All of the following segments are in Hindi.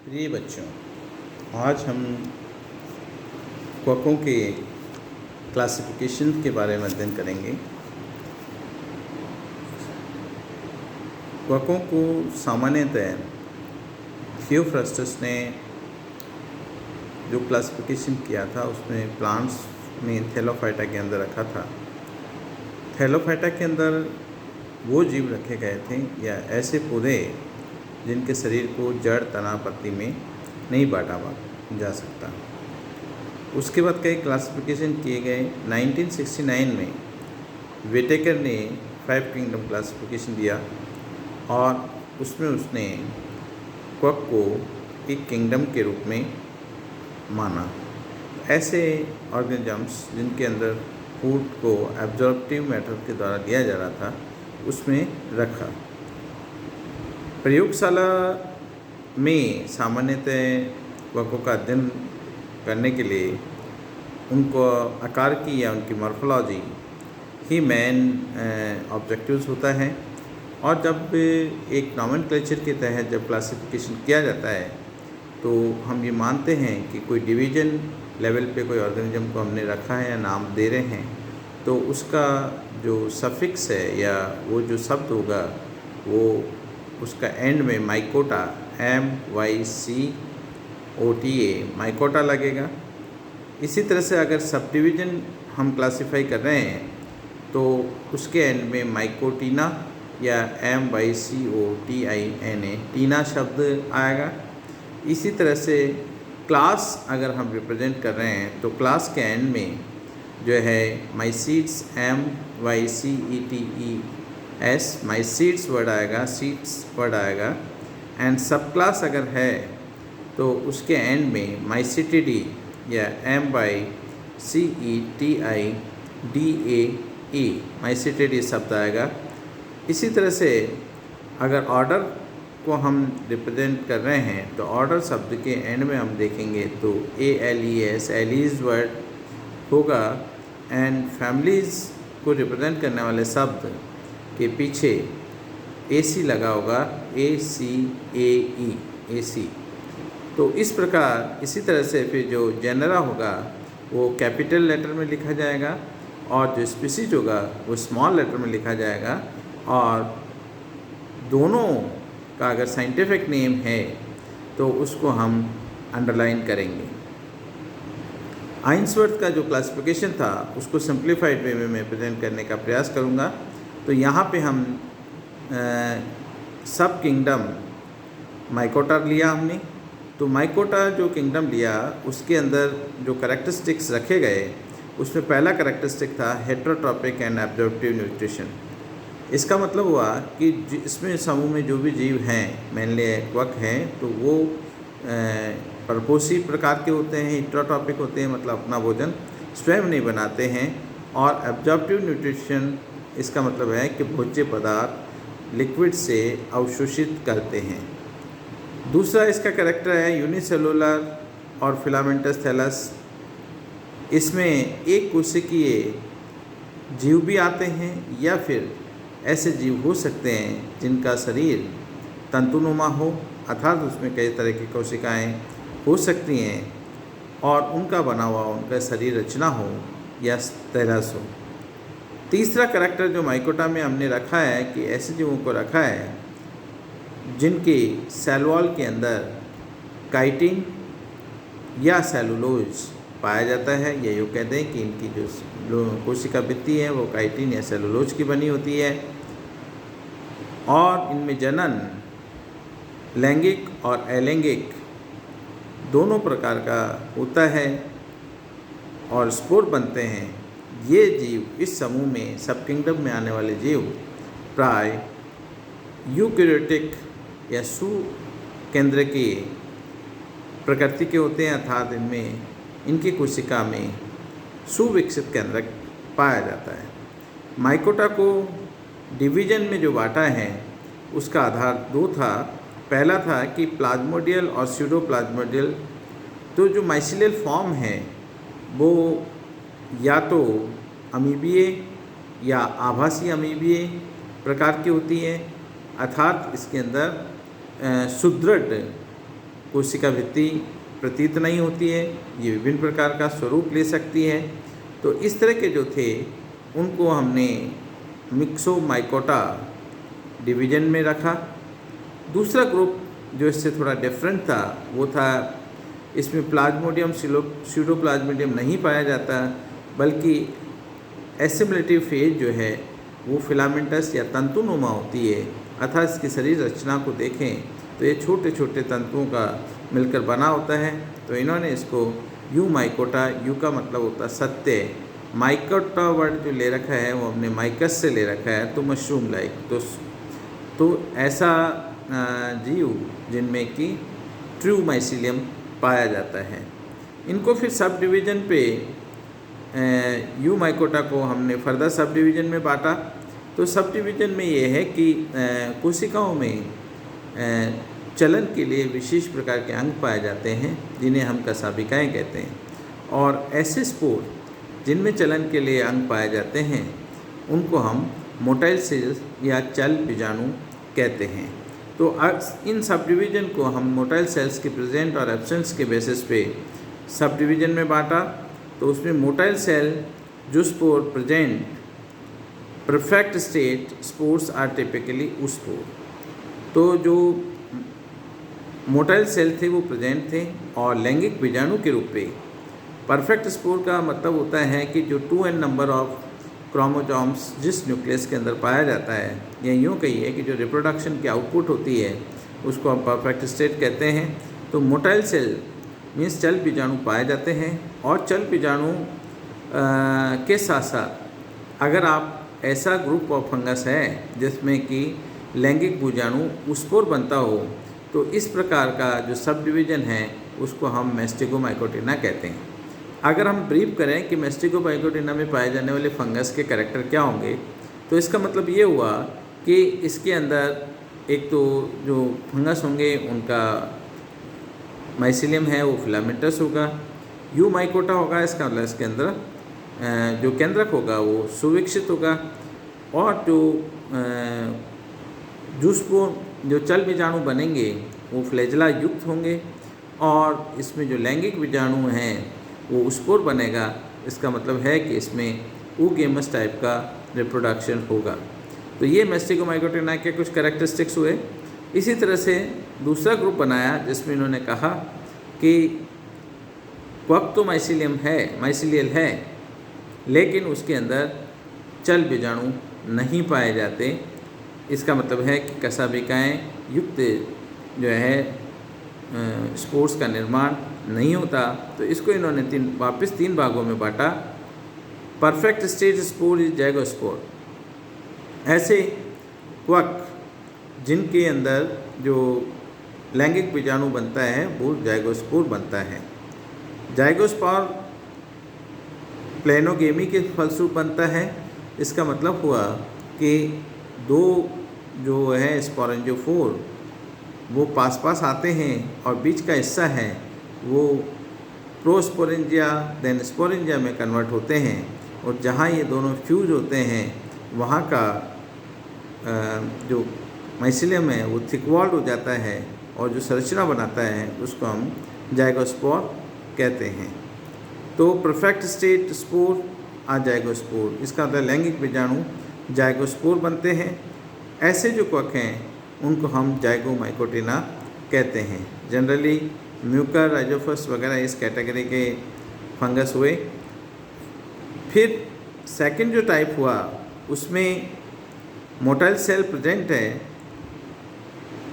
प्रिय बच्चों, आज हम कवकों के क्लासिफिकेशन के बारे में अध्ययन करेंगे। कवकों को सामान्यतः थियोफ्रास्टस ने जो क्लासिफिकेशन किया था उसमें प्लांट्स में थैलोफाइटा के अंदर रखा था। थैलोफाइटा के अंदर वो जीव रखे गए थे या ऐसे पौधे जिनके शरीर को जड़, तना, पत्ती में नहीं बांटा जा सकता। उसके बाद कई क्लासिफिकेशन किए गए। 1969 में वेटेकर ने 5 किंगडम क्लासिफिकेशन दिया और उसमें उसने क्वक को एक किंगडम के रूप में माना। ऐसे ऑर्गेनिजम्स जिनके अंदर फूड को एब्जॉर्प्टिव मैटर के द्वारा दिया जा रहा था उसमें रखा। प्रयोगशाला में सामान्यतः कवकों का अध्ययन करने के लिए उनको आकार की या उनकी मॉर्फोलॉजी ही मेन ऑब्जेक्टिव्स होता है। और जब एक नॉमेनक्लेचर के तहत जब क्लासिफिकेशन किया जाता है तो हम ये मानते हैं कि कोई डिवीजन लेवल पे कोई ऑर्गेनिज्म को हमने रखा है या नाम दे रहे हैं तो उसका जो सफिक्स है या वो जो शब्द होगा वो उसका एंड में माइकोटा MYCOTA माइकोटा लगेगा। इसी तरह से अगर सब डिवीज़न हम क्लासिफाई कर रहे हैं तो उसके एंड में माइकोटीना या MYCOTINA टीना शब्द आएगा। इसी तरह से क्लास अगर हम रिप्रेजेंट कर रहे हैं तो क्लास के एंड में जो है माइसीड्स MYCETES माइसीड्स वर्ड आएगा, सीड्स वर्ड आएगा। एंड सब क्लास अगर है तो उसके एंड में माइसिटिडी या MYCETIDAE माइसिटिडी शब्द आएगा। इसी तरह से अगर ऑर्डर को हम रिप्रेजेंट कर रहे हैं तो ऑर्डर शब्द के एंड में हम देखेंगे तो ALES एलीज वर्ड होगा। एंड फैमिलीज़ को रिप्रेजेंट करने वाले शब्द के पीछे AC लगा होगा, AC। तो इस प्रकार इसी तरह से फिर जो जेनरा होगा वो कैपिटल लेटर में लिखा जाएगा और जो स्पीसीज होगा वो स्मॉल लेटर में लिखा जाएगा। और दोनों का अगर साइंटिफिक नेम है तो उसको हम अंडरलाइन करेंगे। आइंसवर्थ का जो क्लासिफिकेशन था उसको सिंप्लीफाइड वे में मैं प्रेजेंट करने का प्रयास करूँगा। तो यहाँ पे हम सब किंगडम माइकोटा लिया हमने। तो माइकोटा जो किंगडम लिया उसके अंदर जो कैरेक्टरिस्टिक्स रखे गए उसमें पहला कैरेक्टरिस्टिक था हेटेरोट्रॉपिक एंड एब्जॉर्प्टिव न्यूट्रिशन। इसका मतलब हुआ कि इसमें समूह में जो भी जीव हैं, मेनली क्वक हैं, तो वो परपोषी प्रकार के होते हैं, हेटेरोट्रॉपिक होते हैं, मतलब अपना भोजन स्वयं नहीं बनाते हैं। और एब्जॉर्प्टिव न्यूट्रिशन इसका मतलब है कि भोज्य पदार्थ लिक्विड से अवशोषित करते हैं। दूसरा इसका कैरेक्टर है यूनिसेलुलर और फिलामेंटस थैलस। इसमें एक कोशिकीय जीव भी आते हैं या फिर ऐसे जीव हो सकते हैं जिनका शरीर तंतुनुमा हो, अर्थात उसमें कई तरह की कोशिकाएं हो सकती हैं और उनका बना हुआ उनका शरीर रचना हो या तैरस हो। तीसरा करैक्टर जो माइकोटा में हमने रखा है कि ऐसे जीवों को रखा है जिनके सेल वॉल के अंदर काइटिन या सेलुलोज पाया जाता है, या यूँ कहते हैं कि इनकी जो कोशिका भित्ति है वो काइटिन या सेलुलोज की बनी होती है। और इनमें जनन लैंगिक और अलैंगिक दोनों प्रकार का होता है और स्पोर बनते हैं। ये जीव इस समूह में सब किंगडम में आने वाले जीव प्राय यूकैरियोटिक या सु केंद्र की प्रकृति के होते हैं, अर्थात इनमें इनकी कोशिका में सुविकसित केंद्रक पाया जाता है। माइकोटा को डिवीजन में जो बांटा है उसका आधार दो था। पहला था कि प्लाज्मोडियल और स्यूडोप्लाज्मोडियल। तो जो माइसिलियल फॉर्म है वो या तो अमीबीय या आभासी अमीबीय प्रकार की होती है, अर्थात इसके अंदर सुदृढ़ कोशिका भित्ति प्रतीत नहीं होती है, ये विभिन्न प्रकार का स्वरूप ले सकती है। तो इस तरह के जो थे उनको हमने मिक्सोमाइकोटा डिवीजन में रखा। दूसरा ग्रुप जो इससे थोड़ा डिफरेंट था वो था, इसमें प्लाज्मोडियम स्यूडोप्लाज्मोडियम नहीं पाया जाता, बल्कि एसिमुलेटिव फेज जो है वो फिलामेंटस या तंतुनुमा होती है। अर्थात इसकी शरीर रचना को देखें तो ये छोटे छोटे तंतुओं का मिलकर बना होता है। तो इन्होंने इसको यू माइकोटा, यू का मतलब होता है सत्य, माइकोटा वर्ड जो ले रखा है वो हमने माइकस से ले रखा है, तो मशरूम लाइक। तो ऐसा जीव जिनमें कि ट्रू माइसीलियम पाया जाता है। इनको फिर सब डिवीज़न पे यू माइकोटा को हमने फर्दर सब डिवीज़न में बांटा। तो सब डिवीज़न में ये है कि कोशिकाओं में चलन के लिए विशेष प्रकार के अंग पाए जाते हैं जिन्हें हम कसाबिकाएँ कहते हैं, और ऐसे स्पोर जिनमें चलन के लिए अंग पाए जाते हैं उनको हम मोटाइल सेल्स या चल बीजाणु कहते हैं। तो इन सब डिवीज़न को हम मोटाइल सेल्स के प्रेजेंट और एब्सेंस के बेसिस पे सब डिवीज़न में बांटा। तो उसमें मोटाइल सेल जो spore present perfect state spores are typically उस स्पोर। तो जो मोटाइल सेल थे वो प्रेजेंट थे और लैंगिक बीजाणु के रूप में। परफेक्ट स्पोर का मतलब होता है कि जो 2n नंबर ऑफ क्रोमोसोम्स जिस न्यूक्लियस के अंदर पाया जाता है, या यूँ कहिए कि जो रिप्रोडक्शन की आउटपुट होती है उसको हम परफेक्ट स्टेट कहते हैं। तो मोटाइल सेल मीन्स चल बीजाणु पाए जाते हैं, और चल बीजाणु के साथ साथ अगर आप ऐसा ग्रुप ऑफ फंगस है जिसमें कि लैंगिक बीजाणु स्पोर बनता हो, तो इस प्रकार का जो सब डिवीज़न है उसको हम मैस्टिगोमाइकोटिना कहते हैं। अगर हम ब्रीफ करें कि मैस्टिगोमाइकोटिना में पाए जाने वाले फंगस के कैरेक्टर क्या होंगे, तो इसका मतलब ये हुआ कि इसके अंदर एक तो जो फंगस होंगे उनका माइसीलियम है वो फिलामेंटस होगा, यू माइकोटा होगा, इसका मतलब इसके अंदर जो केंद्रक होगा वो सुविकसित होगा, और जो चल बीजाणु बनेंगे वो फ्लैजेला युक्त होंगे, और इसमें जो लैंगिक बीजाणु हैं वो स्पोर बनेगा। इसका मतलब है कि इसमें ऊगेमस टाइप का रिप्रोडक्शन होगा। तो ये मैस्टिगोमाइकोटिना के कुछ कैरेक्टरिस्टिक्स हुए। इसी तरह से दूसरा ग्रुप बनाया जिसमें इन्होंने कहा कि क्वक तो माइसीलियल है, लेकिन उसके अंदर चल बीजाणु नहीं पाए जाते। इसका मतलब है कि कसाबिकाएँ युक्त जो है स्पोर्स का निर्माण नहीं होता। तो इसको इन्होंने वापस तीन भागों में बांटा। Perfect stage spore is zygospore. ऐसे क्वक जिनके अंदर जो लैंगिक बीजाणु बनता है वो जाइगोस्पोर बनता है। जाइगोस्पोर प्लेनोगेमी के फलस्वरूप बनता है। इसका मतलब हुआ कि दो जो है स्पोरेंजियोफोर वो पास पास आते हैं और बीच का हिस्सा है वो प्रोस्पोरेंजिया देन स्पोरेंजिया में कन्वर्ट होते हैं, और जहाँ ये दोनों फ्यूज होते हैं वहाँ का जो माइसीलियम है वो थिक वॉल्ड हो जाता है, और जो संरचना बनाता है उसको हम जाइगोस्पोर कहते हैं। तो परफेक्ट स्टेट स्पोर आ जाइगोस्पोर, इसका मतलब लैंगिक बीजाणु जाइगोस्पोर बनते हैं। ऐसे जो क्वक हैं उनको हम जाइगोमाइकोटिना कहते हैं। जनरली म्यूकर, राइजोफस वगैरह इस कैटेगरी के फंगस हुए। फिर सेकंड जो टाइप हुआ उसमें मोटाइल सेल प्रेजेंट है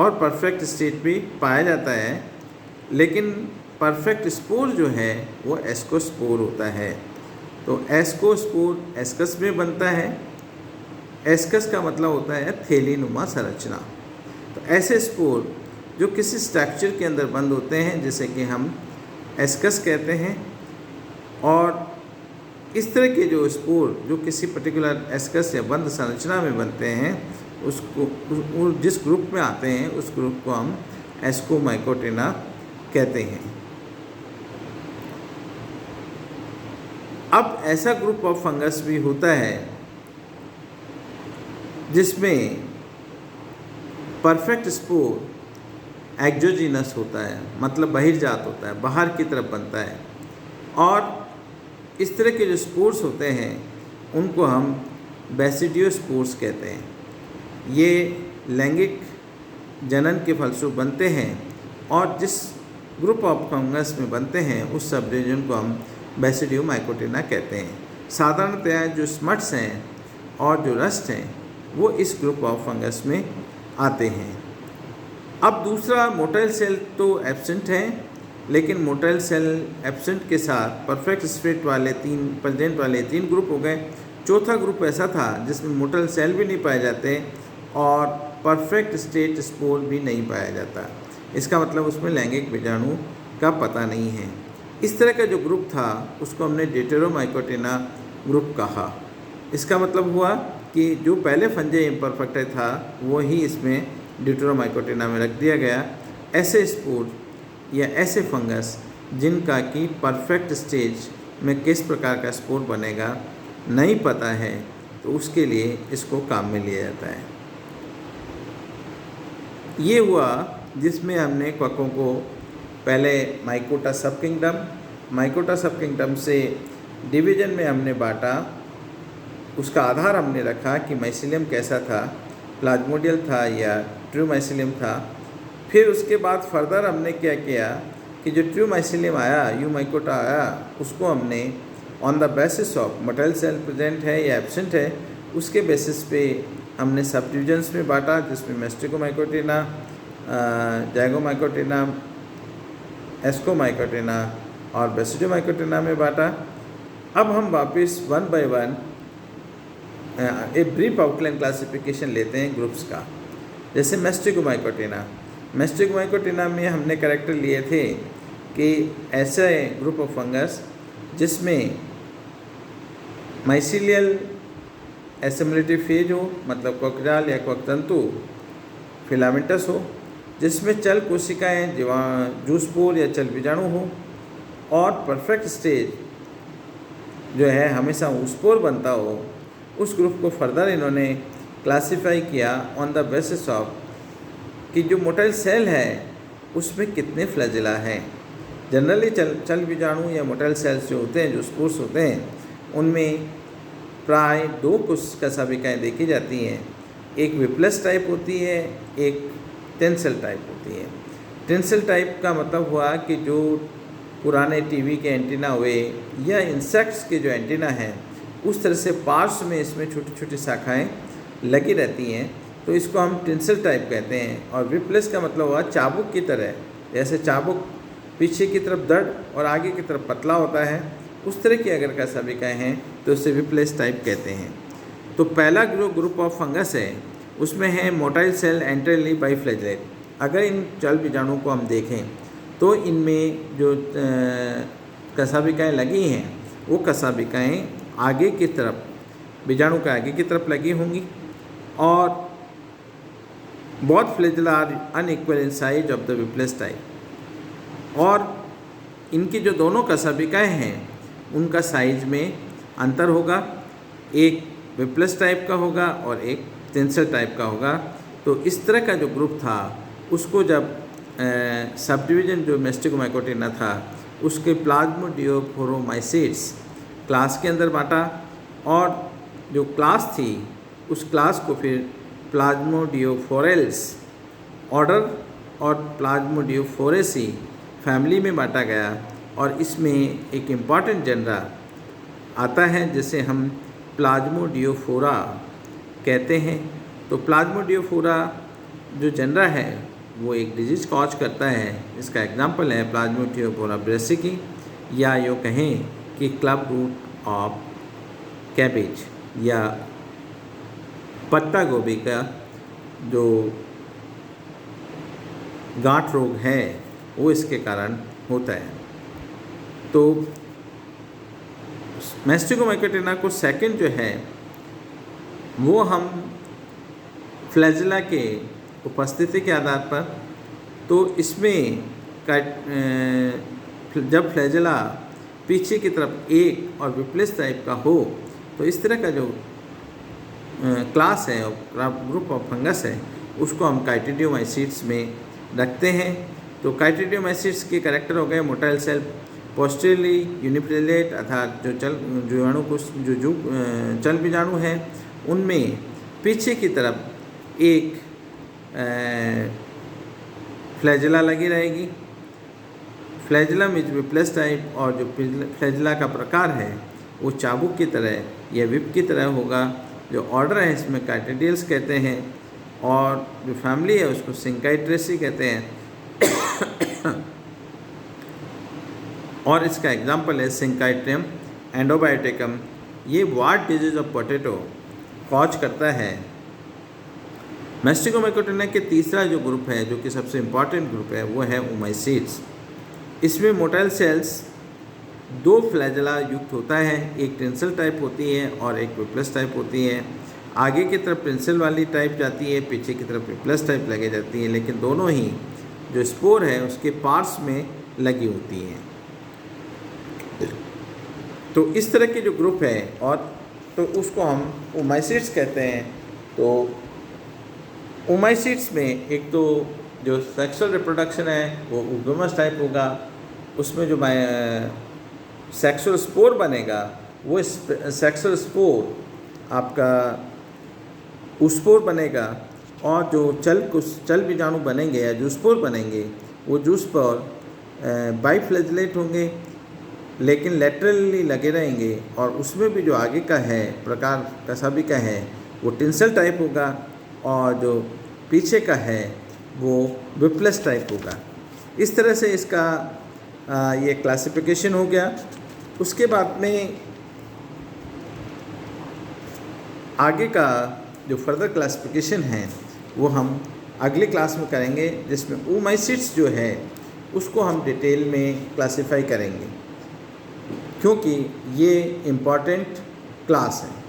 और परफेक्ट स्टेट भी पाया जाता है, लेकिन परफेक्ट स्पोर जो है वो एस्कोस्पोर होता है। तो एस्कोस्पोर एस्कस में बनता है। एस्कस का मतलब होता है थैलीनुमा संरचना। तो ऐसे स्पोर जो किसी स्ट्रक्चर के अंदर बंद होते हैं जिसे कि हम एस्कस कहते हैं, और इस तरह के जो स्पोर जो किसी पर्टिकुलर एस्कस या बंद संरचना में बनते हैं उसको जिस ग्रुप में आते हैं उस ग्रुप को हम एस्कोमाइकोटिना कहते हैं। अब ऐसा ग्रुप ऑफ फंगस भी होता है जिसमें परफेक्ट स्पोर एक्जोजीनस होता है, मतलब बहिर्जात होता है, बाहर की तरफ बनता है। और इस तरह के जो स्पोर्स होते हैं उनको हम बेसिडियोस्पोर्स कहते हैं। ये लैंगिक जनन के फलस्वरूप बनते हैं और जिस ग्रुप ऑफ फंगस में बनते हैं उस सब डिवीजन को हम बेसिडियोमाइकोटिना कहते हैं। साधारणतया जो स्मट्स हैं और जो रस्ट हैं वो इस ग्रुप ऑफ फंगस में आते हैं। अब दूसरा मोटाइल सेल तो एब्सेंट है, लेकिन मोटाइल सेल एब्सेंट के साथ परफेक्ट स्टेट वाले प्रेजेंट वाले 3 ग्रुप हो गए। चौथा ग्रुप ऐसा था जिसमें मोटाइल सेल भी नहीं पाए जाते और परफेक्ट स्टेट स्पोर भी नहीं पाया जाता। इसका मतलब उसमें लैंगिक बीजाणु का पता नहीं है। इस तरह का जो ग्रुप था उसको हमने डेटेरोमाइकोटिना ग्रुप कहा। इसका मतलब हुआ कि जो पहले फंजे इम्परफेक्ट था वो ही इसमें डेटेरोमाइकोटिना में रख दिया गया। ऐसे स्पोर या ऐसे फंगस जिनका कि परफेक्ट स्टेज में किस प्रकार का स्पोर बनेगा नहीं पता है, तो उसके लिए इसको काम में लिया जाता है। ये हुआ जिसमें हमने कवकों को पहले माइकोटा सब किंगडम से डिवीजन में हमने बांटा। उसका आधार हमने रखा कि माइसीलियम कैसा था, प्लाज्मोडियल था या ट्रू माइसीलियम था। फिर उसके बाद फर्दर हमने क्या किया कि जो ट्रू माइसीलियम आया, यू माइकोटा आया, उसको हमने on the basis of motile cell present है या एब्सेंट है उसके बेसिस पे हमने सब डिविजन्स में बांटा, जिसमें मेस्टिकोमाइकोटिना, जाइगोमाइकोटिना, एस्कोमाइकोटिना और बेसिडोमाइकोटिना में बांटा। अब हम वापस 1 by 1 एक ब्रीफ आउटलाइन क्लासिफिकेशन लेते हैं ग्रुप्स का। जैसे मेस्टिकोमाइकोटिना में हमने कैरेक्टर लिए थे कि ऐसे ग्रुप ऑफ फंगस जिसमें माइसीलियल एसिमुलेटिव फेज हो, मतलब कोकजाल या कोकतंतु फिलामेंटस हो, जिसमें चल कोशिकाएँ जूस्पोर या चल बीजाणु हो, और परफेक्ट स्टेज जो है हमेशा ऊस्पोर बनता हो। उस ग्रुप को फर्दर इन्होंने क्लासिफाई किया ऑन द बेसिस ऑफ कि जो मोटाइल सेल है उसमें कितने फ्लैजिला हैं। जनरली चल बीजाणु या मोटाइल सेल्स जो होते हैं, जो स्पोर्स होते हैं, उनमें प्राय 2 कसाबिकाएँ देखी जाती हैं। एक विप्लस टाइप होती है, एक टेंसेल टाइप होती है। टेंसेल टाइप का मतलब हुआ कि जो पुराने टीवी के एंटीना हुए या इंसेक्ट्स के जो एंटीना हैं उस तरह से पार्श्व में इसमें छोटी छोटी शाखाएं लगी रहती हैं, तो इसको हम टेंसेल टाइप कहते हैं। और विप्लस का मतलब हुआ चाबुक की तरह, जैसे चाबुक पीछे की तरफ दृढ़ और आगे की तरफ पतला होता है, उस तरह की अगर कसाबिकाएँ हैं तो उसे विप्लस टाइप कहते हैं। तो पहला जो ग्रुप ऑफ फंगस है उसमें है मोटाइल सेल एंटरली बाइफ्लैजिलेट। अगर इन चल बीजाणु को हम देखें तो इनमें जो कसाबिकाएँ लगी हैं वो कसाबिकाएँ आगे की तरफ, बीजाणु के आगे की तरफ लगी होंगी, और बहुत flagella are unequal in size of the whiplash type. और इनकी जो दोनों कसाबिकाएँ हैं उनका साइज में अंतर होगा, एक विप्लस टाइप का होगा और एक टेंसेल टाइप का होगा। तो इस तरह का जो ग्रुप था उसको जब सब डिवीजन जो मेस्टिकोमाइकोटिना था उसके प्लाज्मोडियोफोरोमाइसिट्स क्लास के अंदर बांटा, और जो क्लास थी उस क्लास को फिर प्लाज्मोडियोफोरेल्स ऑर्डर और प्लाज्मोडियोफोरेसी फैमिली में बांटा गया। और इसमें एक इम्पॉर्टेंट जनरा आता है जिसे हम प्लाज्मोडियोफोरा कहते हैं। तो प्लाज्मोडियोफोरा जो जनरा है वो एक डिजीज कॉज करता है। इसका एग्जांपल है प्लाज्मोडियोफोरा ब्रेसिकी, या यूँ कहें कि क्लब रूट ऑफ कैबेज या पत्ता गोभी का जो गांठ रोग है वो इसके कारण होता है। तो मेस्टिकोमाइकोटिना को सेकंड जो है वो हम फ्लैजिला के उपस्थिति के आधार पर, तो इसमें जब फ्लैजिला पीछे की तरफ एक और विप्लस टाइप का हो तो इस तरह का जो क्लास है, ग्रुप ऑफ फंगस है, उसको हम काइटिडियोमाइसिट्स में रखते हैं। तो काइटिडियोमाइसिट्स के कैरेक्टर हो गए मोटाइल सेल पोस्टेरली यूनिप्लेट अर्थात जो जीवाणु को जो चल बीजाणु है उनमें पीछे की तरफ एक फ्लैजिला लगी रहेगी। फ्लैजिलम इज विप्लस टाइप और जो फ्लैजिला का प्रकार है वो चाबुक की तरह या विप की तरह होगा। जो ऑर्डर है इसमें काइटिडियल्स कहते हैं और जो फैमिली है उसको सिंकाइट्रेसी कहते हैं। और इसका एग्जाम्पल है सिंकाइट्रियम एंडोबायोटिकम। ये ward disease of potato cause करता है। मैस्टिगोमाइकोटिना के तीसरा जो ग्रुप है जो कि सबसे इम्पॉर्टेंट ग्रुप है वो है ओमाइसीड्स। इसमें मोटाइल सेल्स दो फ्लैजिला युक्त होता है, एक टेंसल टाइप होती है और एक विप्लस टाइप होती है। आगे की तरफ पेंसिल वाली टाइप जाती है, पीछे की तरफ विप्लस टाइप लगी जाती है, लेकिन दोनों ही जो स्पोर है उसके पार्ट्स में लगी होती हैं। तो इस तरह के जो ग्रुप है और तो उसको हम ओमाइसीड्स कहते हैं। तो ओमाइसीड्स में एक तो जो सेक्सुअल रिप्रोडक्शन है वो ओगोमस टाइप होगा, उसमें जो सेक्सुअल स्पोर बनेगा वो सेक्सुअल स्पोर आपका उस्पोर बनेगा और जो चल बीजाणु बनेंगे या जूस्पोर बनेंगे वो जूस्पोर बाइफ्लैजिलेट होंगे लेकिन लेटरली लगे रहेंगे और उसमें भी जो आगे का है प्रकार कसाबी का है वो टिंसल टाइप होगा और जो पीछे का है वो विप्लस टाइप होगा। इस तरह से इसका ये क्लासिफिकेशन हो गया। उसके बाद में आगे का जो फर्दर क्लासिफिकेशन है वो हम अगली क्लास में करेंगे, जिसमें ओमाइसीड्स जो है उसको हम डिटेल में क्लासिफाई करेंगे क्योंकि ये इम्पॉर्टेंट क्लास है।